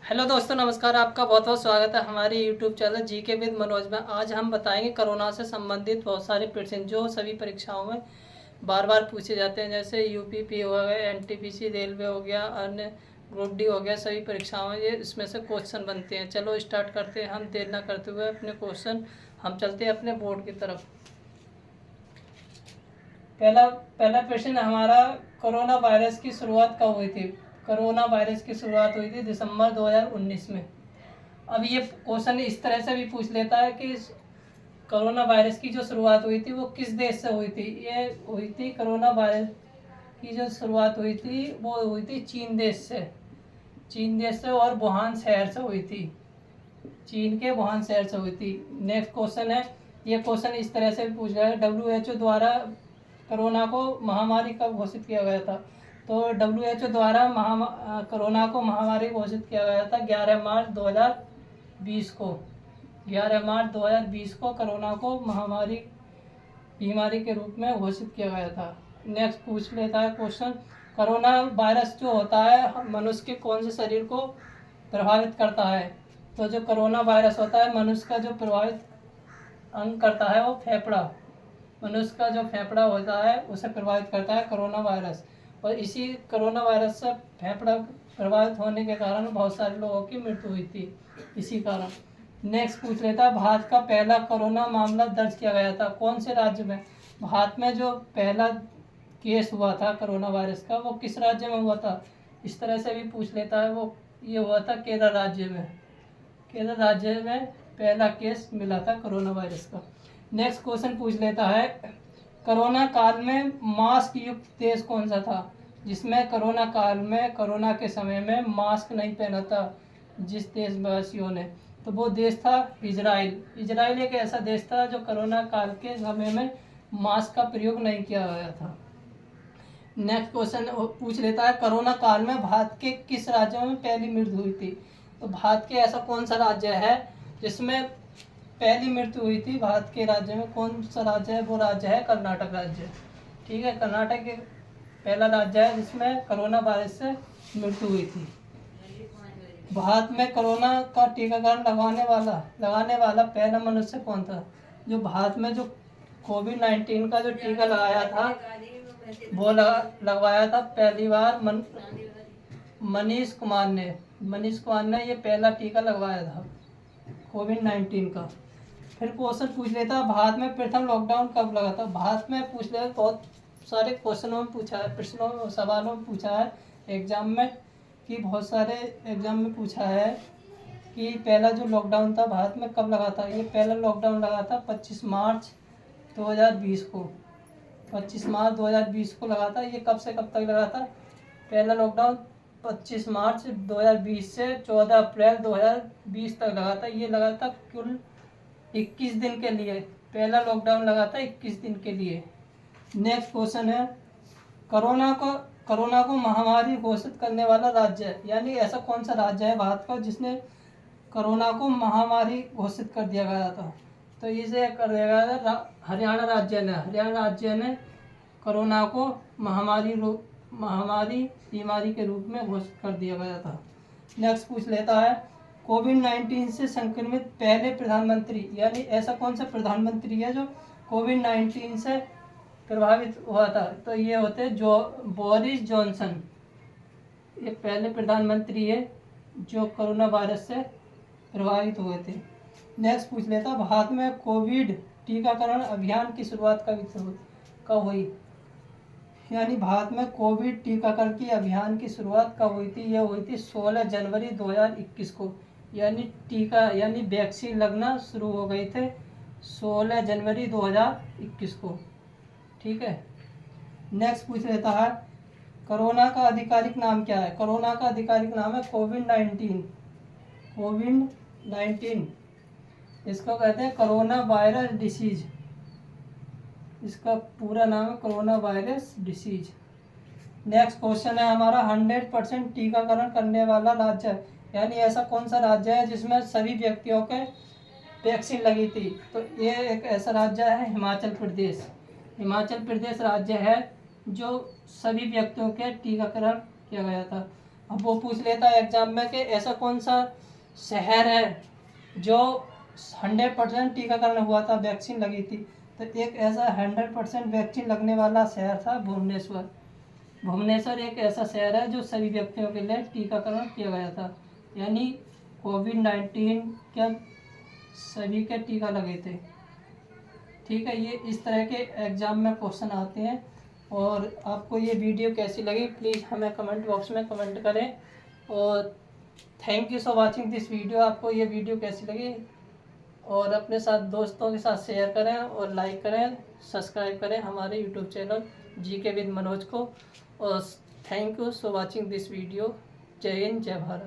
Hello दोस्तों, नमस्कार। आपका बहुत बहुत स्वागत है हमारे YouTube channel GK with Manoj में। आज हम बताएंगे कोरोना से संबंधित बहुत सारे प्रश्न जो सभी परीक्षाओं में बार बार पूछे जाते हैं, जैसे यूपीपी हो गया, एनटीपीसी, रेलवे हो गया, अन्य ग्रुप डी हो गया। सभी परीक्षाओं में ये इसमें से क्वेश्चन बनते हैं। चलो स्टार्ट करते हैं, हम देर न करते हुए अपने क्वेश्चन हम चलते हैं अपने बोर्ड की तरफ। पहला पहला प्रश्न हमारा, कोरोना वायरस की शुरुआत कब हुई थी? कोरोना वायरस की शुरुआत हुई थी दिसंबर 2019 में। अब ये क्वेश्चन इस तरह से भी पूछ लेता है कि कोरोना वायरस की जो शुरुआत हुई थी वो किस देश से हुई थी? ये हुई थी, कोरोना वायरस की जो शुरुआत हुई थी वो हुई थी चीन देश से। चीन देश से और वुहान शहर से हुई थी। चीन के वुहान शहर से हुई थी। नेक्स्ट क्वेश्चन है, ये क्वेश्चन इस तरह से भी पूछ रहा है, WHO द्वारा कोरोना को महामारी कब घोषित किया गया था? तो WHO द्वारा कोरोना को महामारी घोषित किया गया था 11 मार्च 2020 को। 11 मार्च 2020 को कोरोना को महामारी बीमारी के रूप में घोषित किया गया था। नेक्स्ट पूछ लेता है क्वेश्चन, कोरोना वायरस जो होता है मनुष्य के कौन से शरीर को प्रभावित करता है? तो जो कोरोना वायरस होता है मनुष्य का जो प्रभावित अंग करता है वो फेफड़ा। मनुष्य का जो फेफड़ा होता है उसे प्रभावित करता है कोरोना वायरस, और इसी कोरोना वायरस से फेफड़ा प्रभावित होने के कारण बहुत सारे लोगों की मृत्यु हुई थी इसी कारण। नेक्स्ट पूछ लेता है, भारत का पहला कोरोना मामला दर्ज किया गया था कौन से राज्य में? भारत में जो पहला केस हुआ था कोरोना वायरस का वो किस राज्य में हुआ था? इस तरह से भी पूछ लेता है। वो ये हुआ था केरल राज्य में। केरल राज्य में पहला केस मिला था कोरोना वायरस का। नेक्स्ट क्वेश्चन पूछ लेता है, कोरोना काल में मास्क युक्त देश कौन सा था? जिसमें कोरोना काल में, कोरोना के समय में मास्क नहीं पहना था जिस देशवासियों ने, तो वो देश था इजराइल। इजराइल एक ऐसा देश था जो कोरोना काल के समय में मास्क का प्रयोग नहीं किया गया था। नेक्स्ट क्वेश्चन पूछ लेता है, कोरोना काल में भारत के किस राज्य में पहली मृत्यु हुई थी? तो भारत के ऐसा कौन सा राज्य है जिसमें पहली मृत्यु हुई थी? भारत के राज्य में कौन सा राज्य है? वो राज्य है कर्नाटक राज्य। ठीक है, कर्नाटक एक पहला राज्य है जिसमें कोरोना वायरस से मृत्यु हुई थी। भारत में कोरोना का टीकाकरण लगाने वाला पहला मनुष्य कौन था? जो भारत में जो कोविड-19 का जो टीका लगाया था वो लगवाया था पहली बार मनीष कुमार ने। मनीष कुमार ने ये पहला टीका लगवाया था कोविड-19 का। फिर क्वेश्चन पूछ लेता है, भारत में प्रथम लॉकडाउन कब लगा था? भारत में पूछ लेता, बहुत सारे क्वेश्चनों में पूछा है, प्रश्नों सवालों में पूछा है एग्जाम में, कि बहुत सारे एग्जाम में पूछा है कि पहला जो लॉकडाउन था भारत में कब लगा था? ये पहला लॉकडाउन लगा था 25 मार्च 2020 को। 25 मार्च 2020 को लगा था। ये कब से कब तक लगा था? पहला लॉकडाउन 25 मार्च 2020 से 14 अप्रैल 2020 तक लगा था। ये लगा था कुल 21 दिन के लिए। पहला लॉकडाउन लगा था 21 दिन के लिए। नेक्स्ट क्वेश्चन है, कोरोना को महामारी घोषित करने वाला राज्य है, यानी ऐसा कौन सा राज्य है भारत का जिसने कोरोना को महामारी घोषित कर दिया गया था? तो इसे कर दिया गया था हरियाणा राज्य ने। हरियाणा राज्य ने कोरोना को महामारी बीमारी के रूप में घोषित कर दिया गया था। नेक्स्ट पूछ लेता है, कोविड-19 से संक्रमित पहले प्रधानमंत्री, यानी ऐसा कौन सा प्रधानमंत्री है जो कोविड-19 से प्रभावित हुआ था? तो ये होते जो बोरिस जॉनसन। ये पहले प्रधानमंत्री है जो कोरोना वायरस से प्रभावित हुए थे। नेक्स्ट पूछ लेता, भारत में कोविड टीकाकरण अभियान की शुरुआत कब हुई? यानी भारत में कोविड टीकाकरण की अभियान की शुरुआत कब हुई थी? यह हुई थी 16 जनवरी 2021 को। यानी वैक्सीन लगना शुरू हो गई थे 16 जनवरी 2021 को। ठीक है। नेक्स्ट पूछ लेता है, कोरोना का आधिकारिक नाम क्या है? कोरोना का आधिकारिक नाम है कोविड-19। कोविड-19 इसको कहते हैं कोरोना वायरस डिसीज। इसका पूरा नाम है corona virus disease. Next question है हमारा, 100% टीकाकरण करने वाला राज्य है, यानी ऐसा कौन सा राज्य है जिसमें सभी व्यक्तियों के वैक्सीन लगी थी? तो ये एक ऐसा राज्य है हिमाचल प्रदेश। हिमाचल प्रदेश राज्य है जो सभी व्यक्तियों के टीकाकरण किया गया था। अब वो पूछ लेता है एग्जाम में कि ऐसा कौन सा शहर है जो 100% टीकाकरण हुआ था, वैक्सीन लगी थी। तो एक ऐसा 100% वैक्सीन लगने वाला शहर था भुवनेश्वर। भुवनेश्वर एक ऐसा शहर है जो सभी व्यक्तियों के लिए टीकाकरण किया गया था, यानी कोविड-19 के सभी के टीका लगे थे। ठीक है, ये इस तरह के एग्ज़ाम में क्वेश्चन आते हैं। और आपको ये वीडियो कैसी लगी प्लीज़ हमें कमेंट बॉक्स में कमेंट करें। और thank you for watching this video. आपको ये वीडियो कैसी लगी, और अपने साथ दोस्तों के साथ शेयर करें और लाइक करें, सब्सक्राइब करें हमारे YouTube channel GK with Manoj को। और thank you for watching this video. जय हिंद, जय भारत।